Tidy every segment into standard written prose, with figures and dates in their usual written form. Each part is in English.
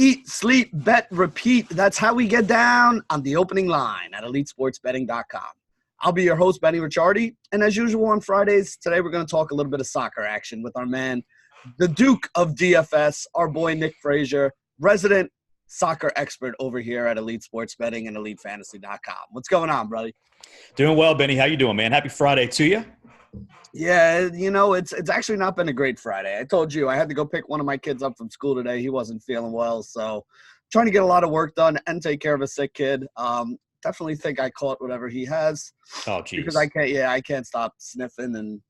Eat, sleep, bet, repeat. That's how we get down on the opening line at EliteSportsBetting.com. I'll be your host, Benny Ricciardi. And as usual on Fridays, today we're going to talk a little bit of soccer action with our man, the Duke of DFS, our boy Nick Frazier, resident soccer expert over here at Elite Sports Betting and EliteFantasy.com. What's going on, brother? Doing well, Benny. How you doing, man? Happy Friday to you. Yeah, you know, it's actually not been a great Friday. I told you I had to go pick one of my kids up from school today. He wasn't feeling well, so trying to get a lot of work done and take care of a sick kid. Definitely think I caught whatever he has. Oh, geez. Because I can't stop sniffing and,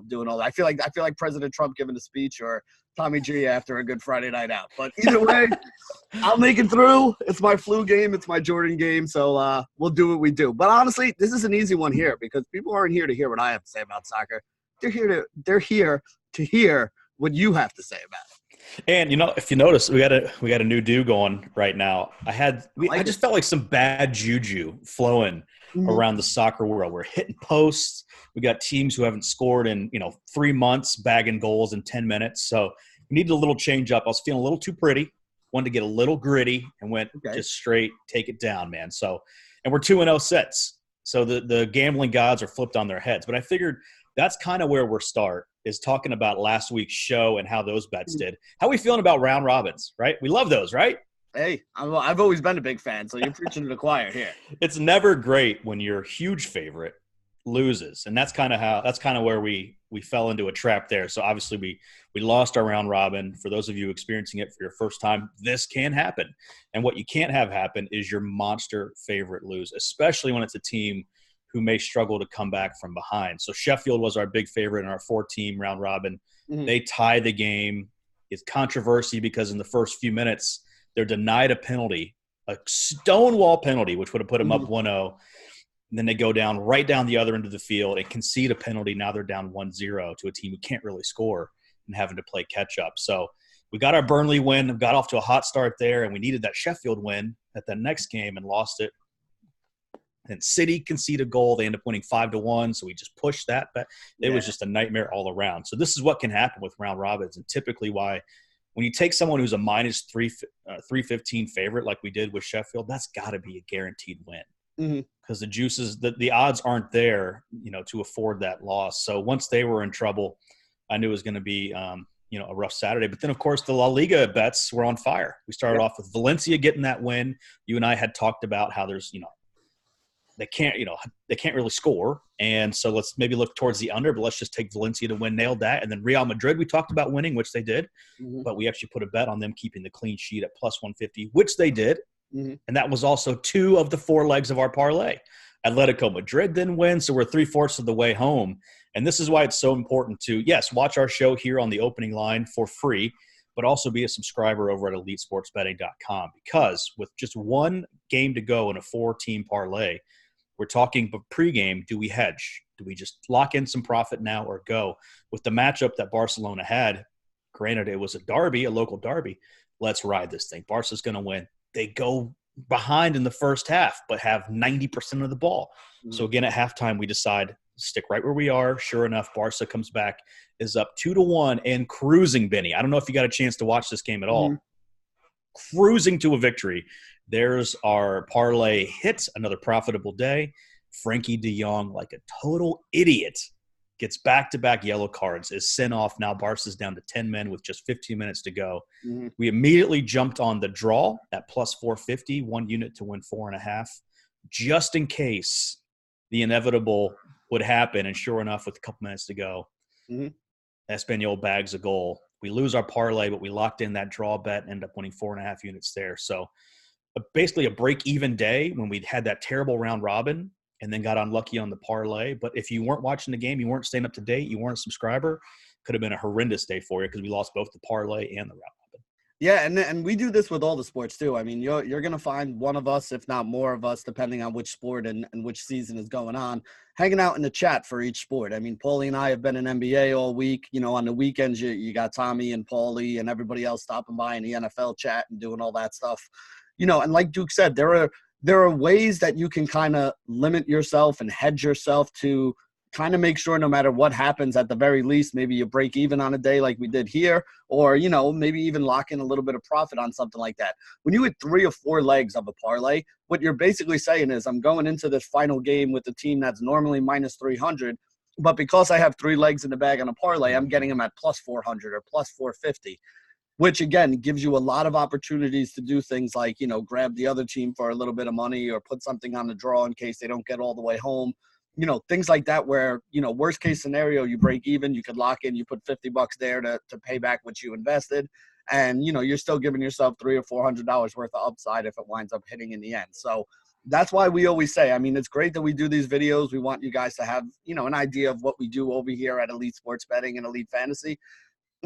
doing all that. I feel like President Trump giving a speech or Tommy G after a good Friday night out. But either way, I'll make it through. It's my flu game. It's my Jordan game. So we'll do what we do. But honestly, this is an easy one here because people aren't here to hear what I have to say about soccer. They're here to hear what you have to say about it. And if you notice, we got a new do going right now. I just felt like some bad juju flowing around the soccer world. We're hitting posts. We got teams who haven't scored in 3 months, bagging goals in 10 minutes. So we needed a little change up. I was feeling a little too pretty. Wanted to get a little gritty and went just straight, take it down, man. So, and we're 2-0 sets. So the gambling gods are flipped on their heads. But I figured that's kind of where we're start. Is talking about last week's show and how those bets did. How are we feeling about round robins, right? We love those, right? Hey, I've always been a big fan, so you're preaching to the choir here. It's never great when your huge favorite loses, and that's kind of where we fell into a trap there. So obviously we lost our round robin. For those of you experiencing it for your first time, this can happen. And what you can't have happen is your monster favorite lose, especially when it's a team who may struggle to come back from behind. So Sheffield was our big favorite in our 4-team round robin. They tie the game. It's controversy because in the first few minutes, they're denied a penalty, a stonewall penalty, which would have put them up 1-0. And then they go down right down the other end of the field and concede a penalty. Now they're down 1-0 to a team who can't really score and having to play catch up. So we got our Burnley win, got off to a hot start there, and we needed that Sheffield win at the next game and lost it. And City conceded a goal. They end up winning 5-1, so we just pushed that. But it was just a nightmare all around. So this is what can happen with round robins, and typically why when you take someone who's a minus 315 favorite like we did with Sheffield, that's got to be a guaranteed win because the juices, the odds aren't there, to afford that loss. So once they were in trouble, I knew it was going to be a rough Saturday. But then, of course, the La Liga bets were on fire. We started off with Valencia getting that win. You and I had talked about how there's they can't really score. And so let's maybe look towards the under, but let's just take Valencia to win, nailed that. And then Real Madrid, we talked about winning, which they did, but we actually put a bet on them keeping the clean sheet at plus 150, which they did. And that was also 2 of the 4 legs of our parlay. Atletico Madrid didn't win, so we're 3/4 of the way home. And this is why it's so important to, yes, watch our show here on the opening line for free, but also be a subscriber over at EliteSportsBetting.com because with just 1 game to go in a 4-team parlay, we're talking pregame, do we hedge? Do we just lock in some profit now or go? With the matchup that Barcelona had, granted it was a derby, a local derby, let's ride this thing. Barca's going to win. They go behind in the first half but have 90% of the ball. So again, at halftime, we decide stick right where we are. Sure enough, Barca comes back, is up 2-1 and cruising, Benny. I don't know if you got a chance to watch this game at all. Cruising to a victory. There's our parlay hit, another profitable day. Frankie de Jong, like a total idiot, gets back-to-back yellow cards, is sent off. Now Barca's down to 10 men with just 15 minutes to go. We immediately jumped on the draw at plus 450, 1 unit to win 4.5, just in case the inevitable would happen. And sure enough, with a couple minutes to go, Espanyol bags a goal. We lose our parlay, but we locked in that draw bet and end up winning 4.5 units there. So basically a break-even day when we'd had that terrible round robin and then got unlucky on the parlay. But if you weren't watching the game, you weren't staying up to date, you weren't a subscriber, could have been a horrendous day for you because we lost both the parlay and the round robin. Yeah, and we do this with all the sports too. I mean, you're going to find one of us, if not more of us, depending on which sport and which season is going on, hanging out in the chat for each sport. I mean, Paulie and I have been in NBA all week. You know, on the weekends, you got Tommy and Paulie and everybody else stopping by in the NFL chat and doing all that stuff. You know, and like Duke said, there are ways that you can kind of limit yourself and hedge yourself to kind of make sure no matter what happens, at the very least, maybe you break even on a day like we did here, or, maybe even lock in a little bit of profit on something like that. When you hit 3 or 4 legs of a parlay, what you're basically saying is I'm going into this final game with a team that's normally minus 300, but because I have 3 legs in the bag on a parlay, I'm getting them at plus 400 or plus 450. Which, again, gives you a lot of opportunities to do things like, grab the other team for a little bit of money or put something on the draw in case they don't get all the way home. Things like that where, worst case scenario, you break even, you could lock in, you put $50 there to pay back what you invested. And, you're still giving yourself $300 or $400 worth of upside if it winds up hitting in the end. So that's why we always say, it's great that we do these videos. We want you guys to have, an idea of what we do over here at Elite Sports Betting and Elite Fantasy.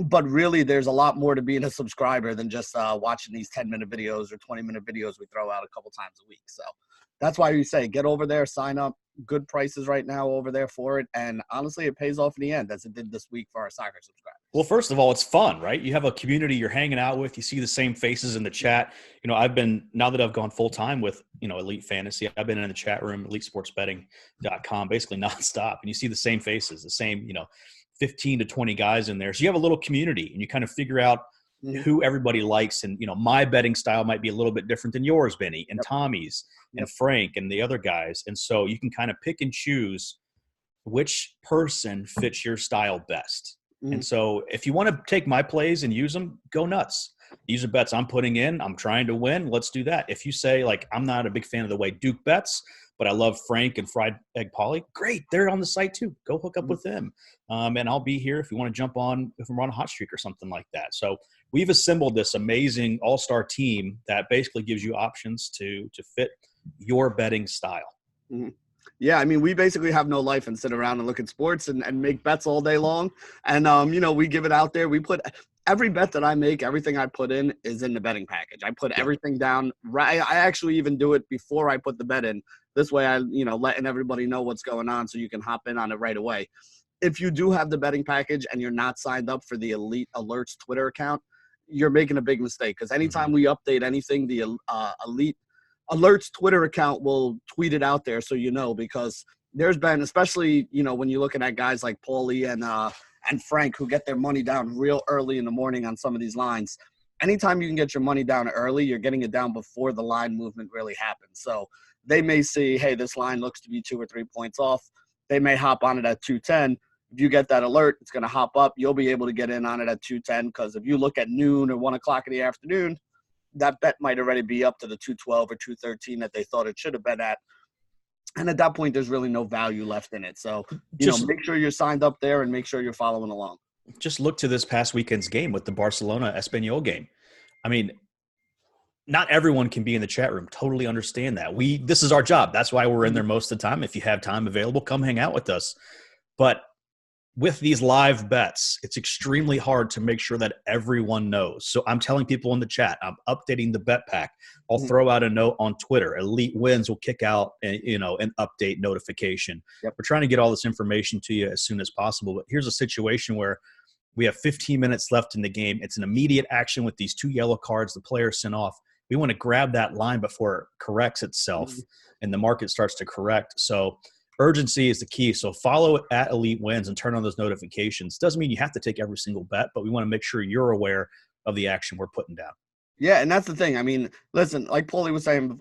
But really, there's a lot more to being a subscriber than just watching these 10-minute videos or 20-minute videos we throw out a couple times a week. So that's why we say get over there, sign up. Good prices right now over there for it. And honestly, it pays off in the end, as it did this week for our soccer subscribers. Well, first of all, it's fun, right? You have a community you're hanging out with. You see the same faces in the chat. Now that I've gone full time with, Elite Fantasy, I've been in the chat room, elitesportsbetting.com, basically nonstop. And you see the same faces, the same, 15 to 20 guys in there. So you have a little community and you kind of figure out who everybody likes. And, my betting style might be a little bit different than yours, Benny, and Tommy's and Frank and the other guys. And so you can kind of pick and choose which person fits your style best. And so if you want to take my plays and use them, go nuts. These are bets I'm putting in. I'm trying to win. Let's do that. If you say, like, I'm not a big fan of the way Duke bets, but I love Frank and Fried Egg Polly, great. They're on the site too. Go hook up with them. And I'll be here if you want to jump on, if I'm on a hot streak or something like that. So we've assembled this amazing all-star team that basically gives you options to fit your betting style. Yeah, we basically have no life and sit around and look at sports and make bets all day long. And, we give it out there. We put every bet that I make, everything I put in is in the betting package. I put everything down. Right. I actually even do it before I put the bet in. This way, letting everybody know what's going on so you can hop in on it right away. If you do have the betting package and you're not signed up for the Elite Alerts Twitter account, you're making a big mistake, because anytime we update anything, the Elite Alerts Twitter account will tweet it out there so because there's been, especially, when you're looking at guys like Paulie and Frank who get their money down real early in the morning on some of these lines. Anytime you can get your money down early, you're getting it down before the line movement really happens. So they may see, hey, this line looks to be 2 or 3 points off. They may hop on it at 210. If you get that alert, it's going to hop up. You'll be able to get in on it at 210, because if you look at noon or 1 o'clock in the afternoon, that bet might already be up to the 212 or 213 that they thought it should have been at. And at that point, there's really no value left in it. So, make sure you're signed up there and make sure you're following along. Just look to this past weekend's game with the Barcelona-Espanyol game. Not everyone can be in the chat room. Totally understand that. This is our job. That's why we're in there most of the time. If you have time available, come hang out with us. But with these live bets, it's extremely hard to make sure that everyone knows. So I'm telling people in the chat, I'm updating the bet pack. I'll throw out a note on Twitter. Elite Wins will kick out, an update notification. We're trying to get all this information to you as soon as possible. But here's a situation where we have 15 minutes left in the game. It's an immediate action with these 2 yellow cards the player sent off. We want to grab that line before it corrects itself and the market starts to correct. So urgency is the key. So follow it at Elite Wins and turn on those notifications. Doesn't mean you have to take every single bet, but we want to make sure you're aware of the action we're putting down. Yeah, and that's the thing. Listen, like Paulie was saying,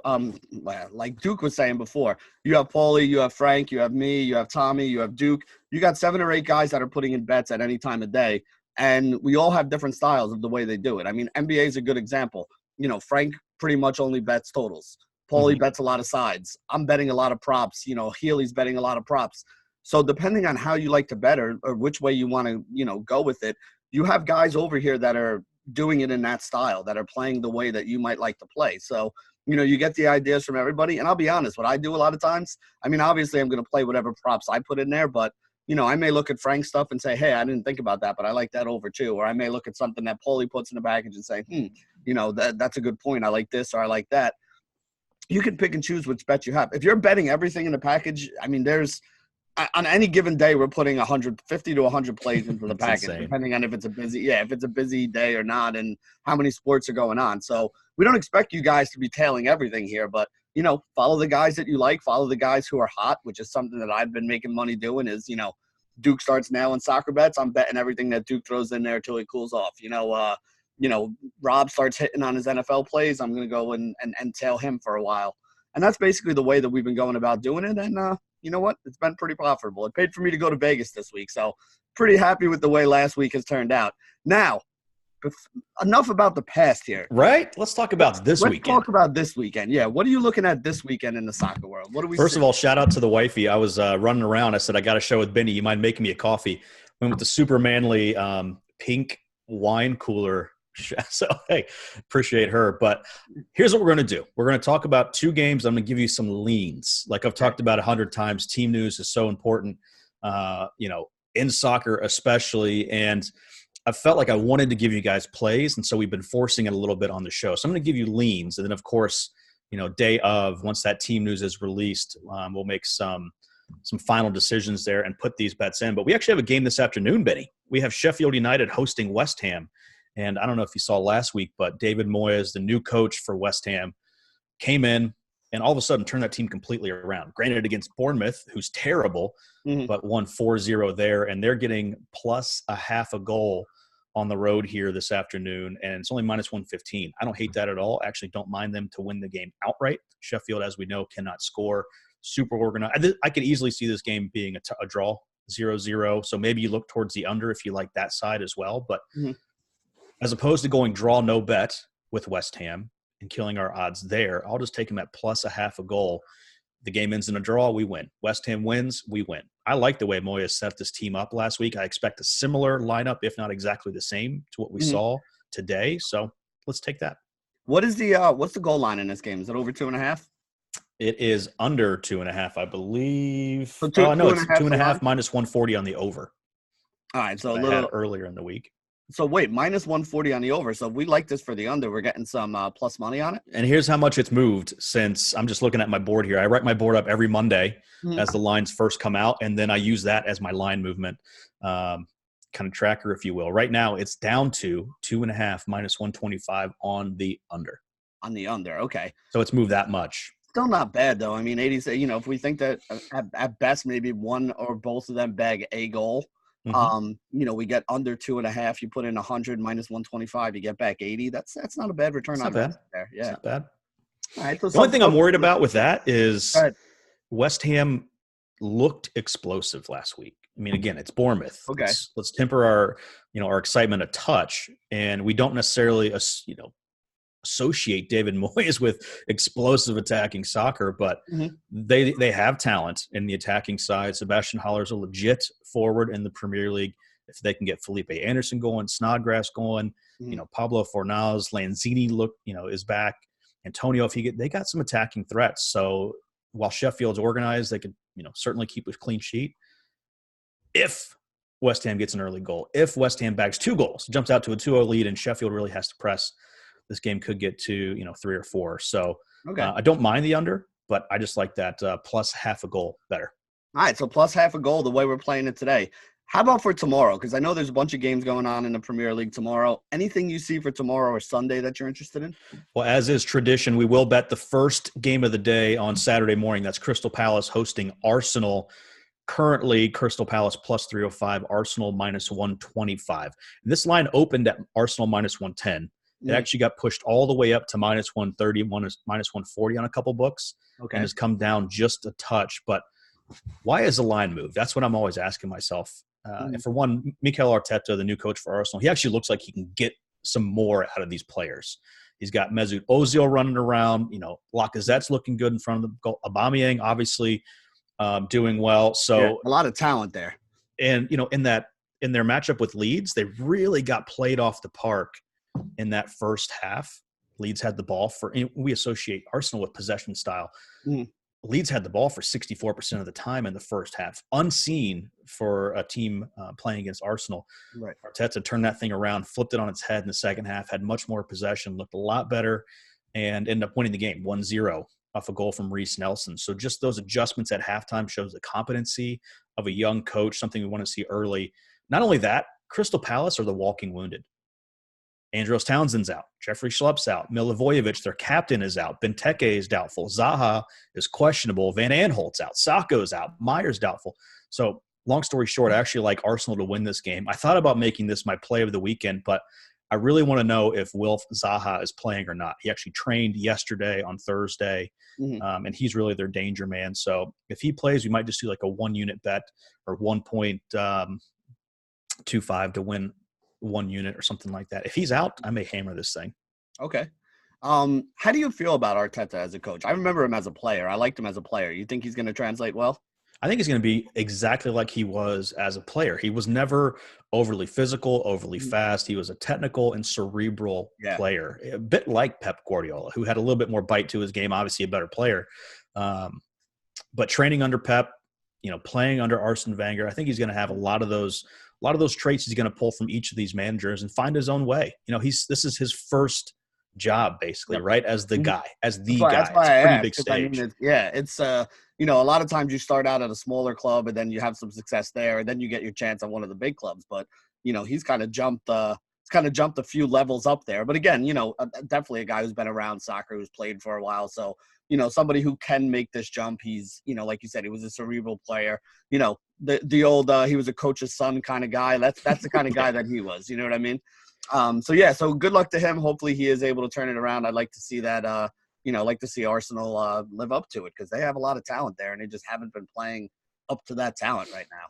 like Duke was saying before, you have Paulie, you have Frank, you have me, you have Tommy, you have Duke. You got 7 or 8 guys that are putting in bets at any time of day, and we all have different styles of the way they do it. NBA is a good example. Frank pretty much only bets totals. Paulie bets a lot of sides. I'm betting a lot of props. Healy's betting a lot of props. So depending on how you like to bet or which way you want to, go with it, you have guys over here that are doing it in that style, that are playing the way that you might like to play. So, you get the ideas from everybody. And I'll be honest, what I do a lot of times, obviously I'm going to play whatever props I put in there, but I may look at Frank's stuff and say, hey, I didn't think about that, but I like that over too. Or I may look at something that Paulie puts in the package and say, that's a good point. I like this or I like that. You can pick and choose which bet you have. If you're betting everything in the package, there's on any given day, we're putting 150 to 100 plays into the package, depending on if it's a busy day or not and how many sports are going on. So we don't expect you guys to be tailing everything here, but, follow the guys that you like, follow the guys who are hot, which is something that I've been making money doing is, Duke starts now in soccer bets. I'm betting everything that Duke throws in there till he cools off. Rob starts hitting on his NFL plays. I'm going to go and tail him for a while. And that's basically the way that we've been going about doing it. And you know what? It's been pretty profitable. It paid for me to go to Vegas this week. So pretty happy with the way last week has turned out. Now, enough about the past here. Right? Let's talk about this weekend. Let's talk about this weekend. Yeah. What are you looking at this weekend in the soccer world? What do we First see? of all, shout out to the wifey. I was running around. I said, I got a show with Benny. You mind making me a coffee? Went with the super manly pink wine cooler. So, hey, appreciate her. But here's what we're going to do. We're going to talk about two games. I'm going to give you some leans. Like I've talked about 100 times, team news is so important, in soccer especially. And I felt like I wanted to give you guys plays, and so we've been forcing it a little bit on the show. So I'm going to give you leans, and then, of course, day of, once that team news is released, we'll make some final decisions there and put these bets in. But we actually have a game this afternoon, Benny. We have Sheffield United hosting West Ham. And I don't know if you saw last week, but David Moyes, the new coach for West Ham, came in and all of a sudden turned that team completely around. Granted, against Bournemouth, who's terrible, but won 4-0 there. And they're getting plus a half a goal on the road here this afternoon. And it's only minus 115. I don't hate that at all. I actually don't mind them to win the game outright. Sheffield, as we know, cannot score. Super organized. I could easily see this game being a draw, 0-0. So maybe you look towards the under if you like that side as well. But as opposed to going draw no bet with West Ham and killing our odds there, I'll just take them at plus a half a goal. The game ends in a draw, we win. West Ham wins, we win. I like the way Moyes set this team up last week. I expect a similar lineup, if not exactly the same, to what we saw today. So let's take that. What's the goal line in this game? Is it over 2.5? It is under 2.5, I believe. So it's 2.5 minus 140 on the over. All right, so a little earlier in the week. So wait, minus 140 on the over. So if we like this for the under, we're getting some plus money on it. And here's how much it's moved since I'm just looking at my board here. I write my board up every Monday as the lines first come out, and then I use that as my line movement kind of tracker, if you will. Right now, it's down to 2.5 minus 125 on the under. On the under, okay. So it's moved that much. Still not bad, though. I mean, 80, if we think that at best maybe one or both of them bag a goal, we get under 2.5. You put in 100 minus 125, you get back 80. That's not a bad return on that there. Yeah, it's not bad. All right, so the only thing I'm worried about with that is West Ham looked explosive last week. I mean, again, it's Bournemouth. Okay, let's temper our excitement a touch, and we don't necessarily associate David Moyes with explosive attacking soccer, but they have talent in the attacking side. Sebastian Haller's a legit forward in the Premier League. If they can get Felipe Anderson going, Snodgrass going, Pablo Fornals, Lanzini is back. Antonio, they got some attacking threats. So while Sheffield's organized, they could certainly keep a clean sheet. If West Ham gets an early goal, if West Ham bags 2 goals, jumps out to a 2-0 lead, and Sheffield really has to press, this game could get to 3 or 4. So I don't mind the under, but I just like that plus half a goal better. All right, so plus half a goal the way we're playing it today. How about for tomorrow? Because I know there's a bunch of games going on in the Premier League tomorrow. Anything you see for tomorrow or Sunday that you're interested in? Well, as is tradition, we will bet the first game of the day on Saturday morning. That's Crystal Palace hosting Arsenal. Currently, Crystal Palace plus 305, Arsenal minus 125. And this line opened at Arsenal minus 110. It actually got pushed all the way up to minus 130, minus 140 on a couple books. Okay. And has come down just a touch. But why is the line moved? That's what I'm always asking myself. And for one, Mikel Arteta, the new coach for Arsenal, he actually looks like he can get some more out of these players. He's got Mesut Ozil running around. Lacazette's looking good in front of the goal. Aubameyang, obviously, doing well. So a lot of talent there. And, in their matchup with Leeds, they really got played off the park in that first half. Leeds had the ball we associate Arsenal with possession style. Leeds had the ball for 64% of the time in the first half, unseen for a team playing against Arsenal. Right. Arteta turned that thing around, flipped it on its head in the second half, had much more possession, looked a lot better, and ended up winning the game 1-0 off a goal from Reece Nelson. So just those adjustments at halftime shows the competency of a young coach, something we want to see early. Not only that, Crystal Palace are the walking wounded. Andros Townsend's out. Jeffrey Schlupp's out. Milivojevic, their captain, is out. Benteke is doubtful. Zaha is questionable. Van Aanholt's out. Sacco's out. Meyer's doubtful. So long story short, I actually like Arsenal to win this game. I thought about making this my play of the weekend, but I really want to know if Wilf Zaha is playing or not. He actually trained yesterday on Thursday, and he's really their danger man. So if he plays, we might just do like a 1-unit bet or 1.25 to win 1 unit or something like that. If he's out, I may hammer this thing. Okay. How do you feel about Arteta as a coach? I remember him as a player. I liked him as a player. You think he's going to translate well? I think he's going to be exactly like he was as a player. He was never overly physical, overly fast. He was a technical and cerebral player, a bit like Pep Guardiola, who had a little bit more bite to his game, obviously a better player. But training under Pep, playing under Arsene Wenger, I think he's going to have a lot of those traits he's going to pull from each of these managers and find his own way. This is his first job, basically, right? As the guy, as the guy. It's a pretty big stage. It's a lot of times you start out at a smaller club and then you have some success there and then you get your chance at one of the big clubs. But, he's kind of jumped a few levels up there. But again, definitely a guy who's been around soccer, who's played for a while. So, somebody who can make this jump. He's, like you said, he was a cerebral player. The old he was a coach's son kind of guy. That's the kind of guy that he was. You know what I mean? So good luck to him. Hopefully he is able to turn it around. I'd like to see that, like to see Arsenal live up to it because they have a lot of talent there and they just haven't been playing up to that talent right now.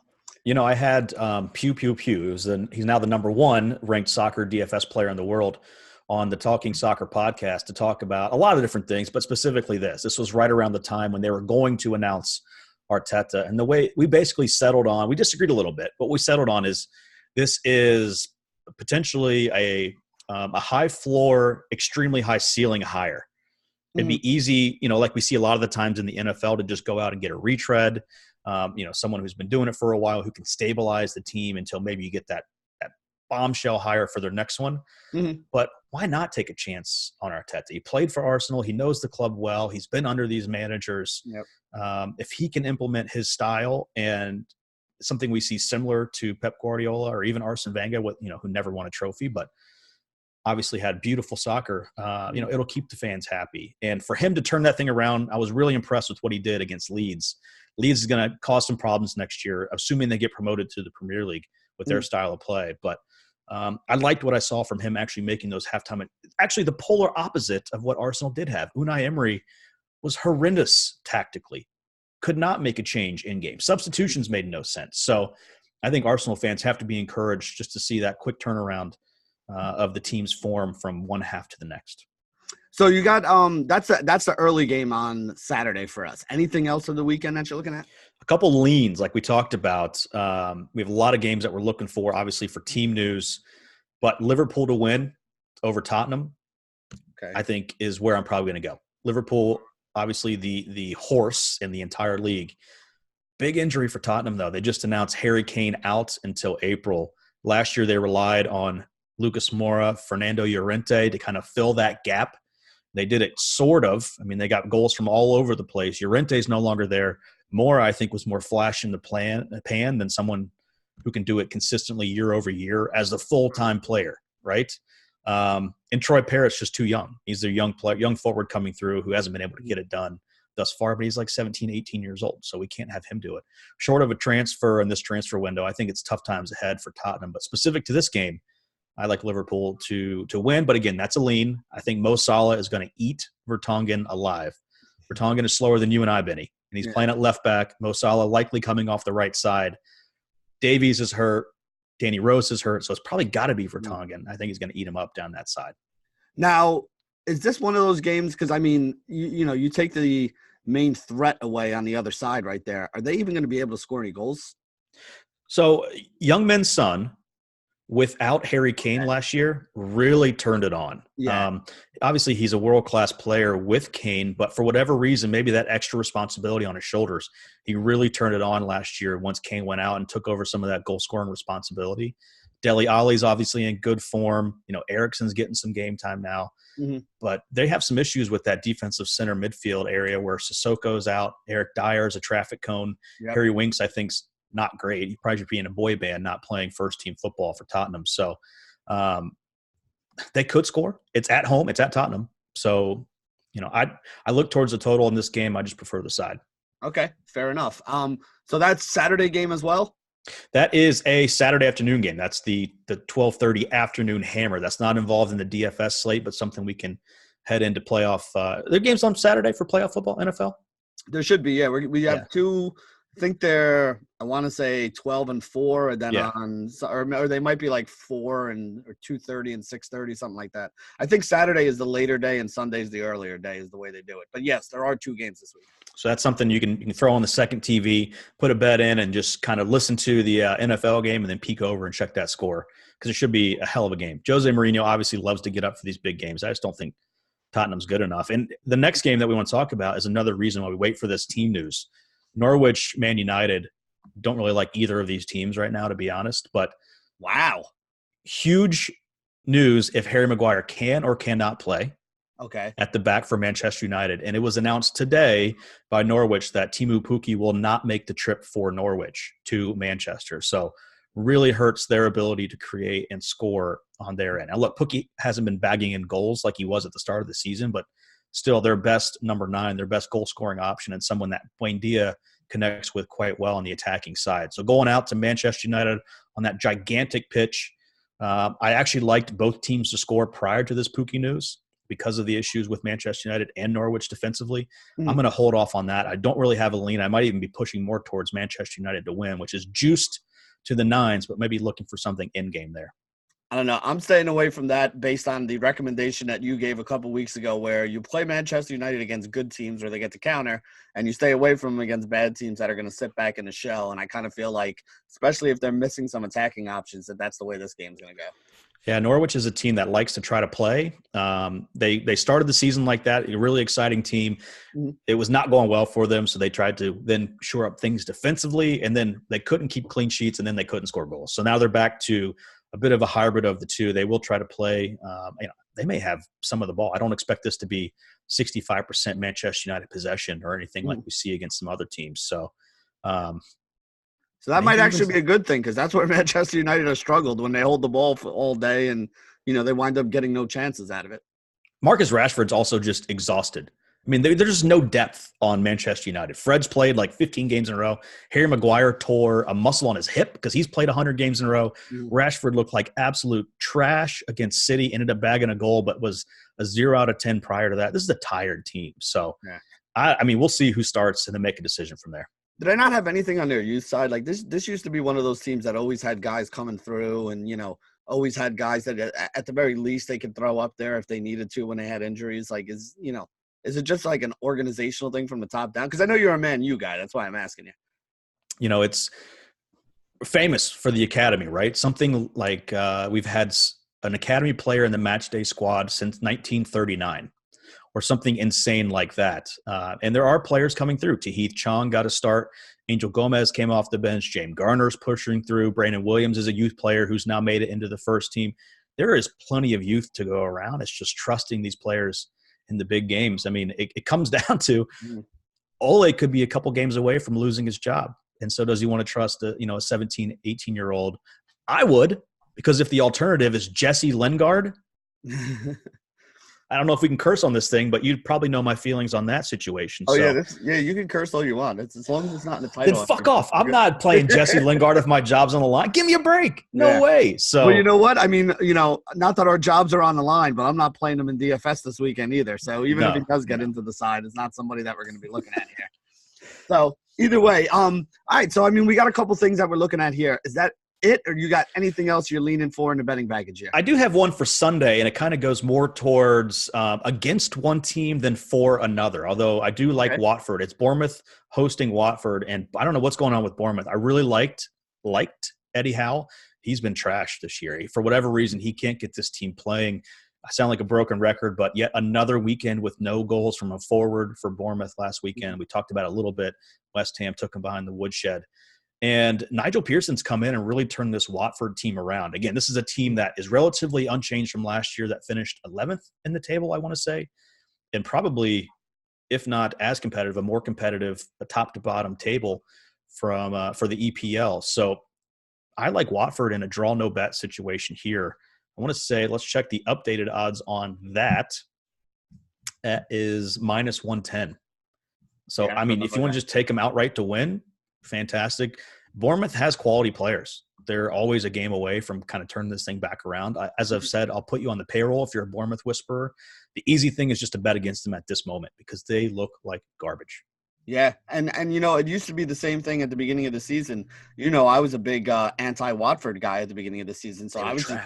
I had Pew Pew Pew. He's now the number 1 ranked soccer DFS player in the world on the Talking Soccer podcast to talk about a lot of different things, but specifically this. This was right around the time when they were going to announce Arteta. And the way we basically settled on, we disagreed a little bit, but what we settled on is this is potentially a high floor, extremely high ceiling hire. It'd be easy, like we see a lot of the times in the NFL to just go out and get a retread, someone who's been doing it for a while who can stabilize the team until maybe you get that bombshell hire for their next one. But why not take a chance on Arteta? He played for Arsenal. He knows the club well. He's been under these managers. If he can implement his style and something we see similar to Pep Guardiola or even Arsene Wenger, who never won a trophy, but obviously had beautiful soccer, it'll keep the fans happy. And for him to turn that thing around, I was really impressed with what he did against Leeds. Leeds is going to cause some problems next year, assuming they get promoted to the Premier League with their style of play. But I liked what I saw from him actually making those halftime. Actually, the polar opposite of what Arsenal did have. Unai Emery was horrendous tactically. Could not make a change in game. Substitutions made no sense. So I think Arsenal fans have to be encouraged just to see that quick turnaround of the team's form from one half to the next. So you got that's the early game on Saturday for us. Anything else of the weekend that you're looking at? A couple leans like we talked about. We have a lot of games that we're looking for, obviously for team news, but Liverpool to win over Tottenham, I think is where I'm probably going to go. Liverpool, obviously the horse in the entire league. Big injury for Tottenham though. They just announced Harry Kane out until April. Last year they relied on Lucas Moura, Fernando Llorente to kind of fill that gap. They did it sort of. I mean, they got goals from all over the place. Llorente's no longer there. Moura, I think, was more flash in the pan than someone who can do it consistently year over year as a full-time player, right? And Troy Parrott's just too young. He's their young forward coming through who hasn't been able to get it done thus far, but he's like 17, 18 years old, so we can't have him do it. Short of a transfer in this transfer window, I think it's tough times ahead for Tottenham. But specific to this game, I like Liverpool to win. But again, that's a lean. I think Mo Salah is going to eat Vertonghen alive. Vertonghen is slower than you and I, Benny, and he's playing at left back. Mo Salah likely coming off the right side. Davies is hurt. Danny Rose is hurt, so it's probably got to be Vertonghen. I think he's going to eat him up down that side. Now, is this one of those games? Because, I mean, you take the main threat away on the other side right there. Are they even going to be able to score any goals? So, Young Men's Son, without Harry Kane last year, really turned it on. Obviously, he's a world-class player with Kane, but for whatever reason, maybe that extra responsibility on his shoulders, he really turned it on last year once Kane went out and took over some of that goal-scoring responsibility. Dele Alli's obviously in good form. Eriksen's getting some game time now. But they have some issues with that defensive center midfield area where Sissoko's out. Eric Dyer's a traffic cone. Harry Winks, I think, not great. He probably should be in a boy band, not playing first-team football for Tottenham. So They could score. It's at home. It's at Tottenham. So, I look towards the total in this game. I just prefer the side. Okay, fair enough. So that's Saturday game as well? That is a Saturday afternoon game. That's the 12:30 afternoon hammer. That's not involved in the DFS slate, but something we can head into playoff. There are games on Saturday for playoff football, NFL? There should be, yeah. We have Yeah. two. I think they're, I want to say 12 and 4, and then Yeah. or they might be like 4 and or 2:30 and 6:30, something like that. I think Saturday is the later day and Sunday's the earlier day is the way they do it. But yes, there are 2 games this week. So that's something you can throw on the second TV, put a bet in, and just kind of listen to the NFL game and then peek over and check that score because it should be a hell of a game. Jose Mourinho obviously loves to get up for these big games. I just don't think Tottenham's good enough. And the next game that we want to talk about is another reason why we wait for this team news. Norwich, Man United, don't really like either of these teams right now, to be honest. But wow, huge news if Harry Maguire can or cannot play. Okay. At the back for Manchester United. And it was announced today by Norwich that Timu Pukki will not make the trip for Norwich to Manchester. So really hurts their ability to create and score on their end. Now, look, Pukki hasn't been bagging in goals like he was at the start of the season, but still their best number 9, their best goal-scoring option, and someone that Buendia connects with quite well on the attacking side. So going out to Manchester United on that gigantic pitch, I actually liked both teams to score prior to this Pukki news. Because of the issues with Manchester United and Norwich defensively, I'm going to hold off on that. I don't really have a lean. I might even be pushing more towards Manchester United to win, which is juiced to the 9s, but maybe looking for something in-game there. I don't know. I'm staying away from that based on the recommendation that you gave a couple weeks ago where you play Manchester United against good teams where they get to counter, and you stay away from them against bad teams that are going to sit back in the shell. And I kind of feel like, especially if they're missing some attacking options, that that's the way this game's going to go. Yeah, Norwich is a team that likes to try to play. They started the season like that, a really exciting team. It was not going well for them, so they tried to then shore up things defensively, and then they couldn't keep clean sheets, and then they couldn't score goals. So now they're back to a bit of a hybrid of the two. They will try to play. They may have some of the ball. I don't expect this to be 65% Manchester United possession or anything like we see against some other teams. So that might actually be a good thing because that's where Manchester United has struggled when they hold the ball for all day and, they wind up getting no chances out of it. Marcus Rashford's also just exhausted. I mean, there's just no depth on Manchester United. Fred's played like 15 games in a row. Harry Maguire tore a muscle on his hip because he's played 100 games in a row. Rashford looked like absolute trash against City, ended up bagging a goal, but was a 0 out of 10 prior to that. This is a tired team. So, we'll see who starts and then make a decision from there. Did I not have anything on their youth side? Like this used to be one of those teams that always had guys coming through and, always had guys that at the very least they could throw up there if they needed to when they had injuries. Like, is it just like an organizational thing from the top down? Because I know you're a Man U guy. That's why I'm asking you. It's famous for the academy, right? Something like we've had an academy player in the match day squad since 1939. Or something insane like that. And there are players coming through. Tahith Chong got a start. Angel Gomez came off the bench. James Garner's pushing through. Brandon Williams is a youth player who's now made it into the first team. There is plenty of youth to go around. It's just trusting these players in the big games. I mean, it comes down to Ole could be a couple games away from losing his job. And so does he want to trust a 17, 18-year-old? I would, because if the alternative is Jesse Lingard – I don't know if we can curse on this thing, but you'd probably know my feelings on that situation. Oh, so. Yeah, you can curse all you want. It's as long as it's not in the title. Then fuck off. I'm not playing Jesse Lingard if my job's on the line. Give me a break. No way. So, well, you know what? I mean, not that our jobs are on the line, but I'm not playing him in DFS this weekend either. So even if he does get into the side, it's not somebody that we're going to be looking at here. So either way, all right. So, we got a couple things that we're looking at here. Is that it, or you got anything else you're leaning for in the betting package here? I do have one for Sunday, and it kind of goes more towards against one team than for another, although I do like Watford. It's Bournemouth hosting Watford, and I don't know what's going on with Bournemouth. I really liked Eddie Howe. He's been trashed this year. For whatever reason, he can't get this team playing. I sound like a broken record, but yet another weekend with no goals from a forward for Bournemouth last weekend. We talked about it a little bit. West Ham took him behind the woodshed. And Nigel Pearson's come in and really turned this Watford team around. Again, this is a team that is relatively unchanged from last year that finished 11th in the table, I want to say, and probably, if not as competitive, a more competitive top-to-bottom table for the EPL. So I like Watford in a draw-no-bet situation here. I want to say, let's check the updated odds on that. That is minus 110. So, Yeah, I mean, if you want to just take them outright to win, fantastic. Bournemouth has quality players. They're always a game away from kind of turning this thing back around. As I've said, I'll put you on the payroll if you're a Bournemouth whisperer. The easy thing is just to bet against them at this moment because they look like garbage. Yeah, and it used to be the same thing at the beginning of the season. I was a big anti-Watford guy at the beginning of the season, so I was just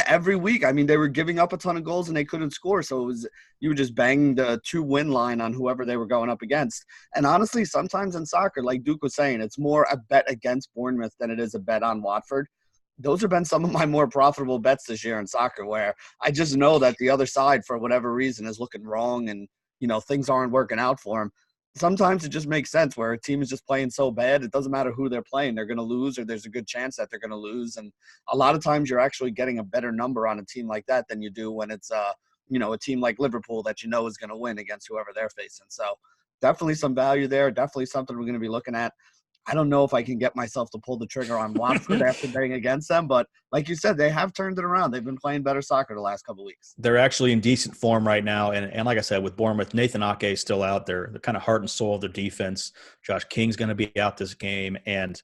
every week. I mean, they were giving up a ton of goals and they couldn't score, so you would just bang the 2-win line on whoever they were going up against. And honestly, sometimes in soccer, like Duke was saying, it's more a bet against Bournemouth than it is a bet on Watford. Those have been some of my more profitable bets this year in soccer, where I just know that the other side, for whatever reason, is looking wrong and things aren't working out for them. Sometimes it just makes sense where a team is just playing so bad, it doesn't matter who they're playing. They're going to lose, or there's a good chance that they're going to lose. And a lot of times you're actually getting a better number on a team like that than you do when it's, a team like Liverpool that is going to win against whoever they're facing. So definitely some value there. Definitely something we're going to be looking at. I don't know if I can get myself to pull the trigger on Watford after betting against them, but like you said, they have turned it around. They've been playing better soccer the last couple of weeks. They're actually in decent form right now, and like I said, with Bournemouth, Nathan Ake is still out there. They're kind of heart and soul of their defense. Josh King's going to be out this game, and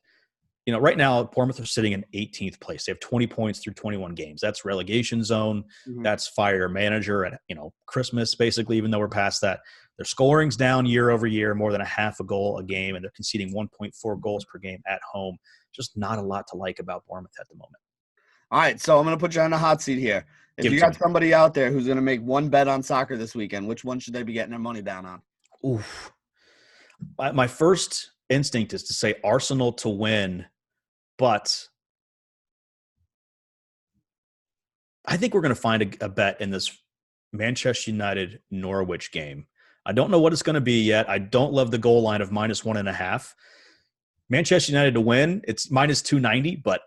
right now Bournemouth are sitting in 18th place. They have 20 points through 21 games. That's relegation zone. Mm-hmm. That's fire manager at Christmas, basically. Even though we're past that. Their scoring's down year over year, more than a half a goal a game, and they're conceding 1.4 goals per game at home. Just not a lot to like about Bournemouth at the moment. All right, so I'm going to put you on the hot seat here. If you got somebody out there who's going to make one bet on soccer this weekend, which one should they be getting their money down on? Oof. My first instinct is to say Arsenal to win, but I think we're going to find a bet in this Manchester United Norwich game. I don't know what it's going to be yet. I don't love the goal line of -1.5. Manchester United to win, it's -290, but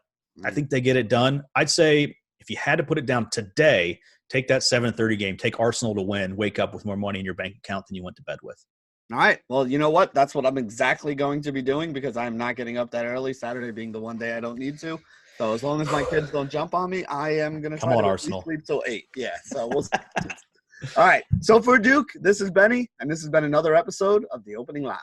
I think they get it done. I'd say if you had to put it down today, take that 7:30 game, take Arsenal to win, wake up with more money in your bank account than you went to bed with. All right. Well, you know what? That's what I'm exactly going to be doing because I'm not getting up that early, Saturday being the one day I don't need to. So as long as my kids don't jump on me, I am going to try to sleep till 8. Yeah, so we'll see. All right. So for Duke, this is Benny, and this has been another episode of The Opening Line.